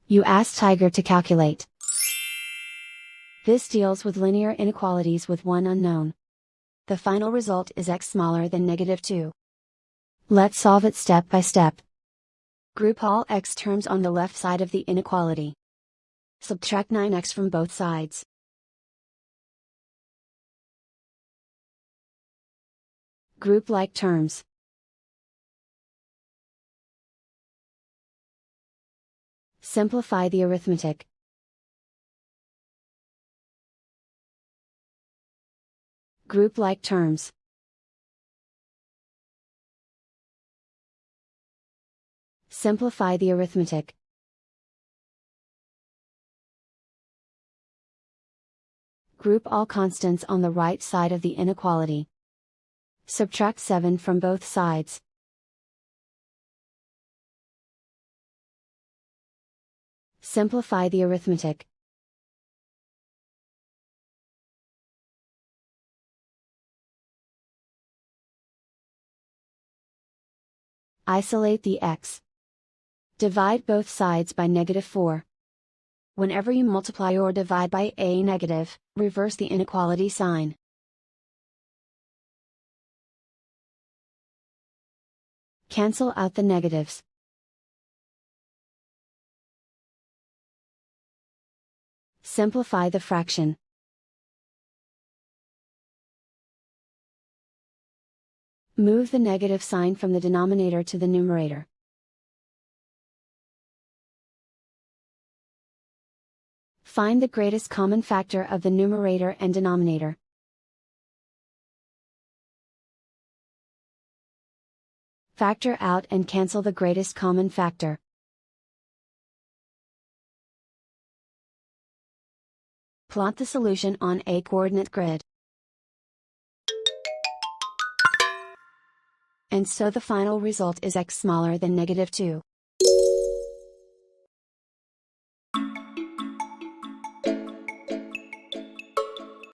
You ask Tiger to calculate. This deals with linear inequalities with one unknown. The final result is x smaller than -2. Let's solve it step by step. Group all x terms on the left side of the inequality. Subtract 9x from both sides. Group like terms. Simplify the arithmetic. Group like terms. Simplify the arithmetic. Group all constants on the right side of the inequality. Subtract 7 from both sides. Simplify the arithmetic. Isolate the x. Divide both sides by -4. Whenever you multiply or divide by a negative, reverse the inequality sign. Cancel out the negatives. Simplify the fraction. Move the negative sign from the denominator to the numerator. Find the greatest common factor of the numerator and denominator. Factor out and cancel the greatest common factor. Plot the solution on a coordinate grid. And so the final result is x smaller than -2.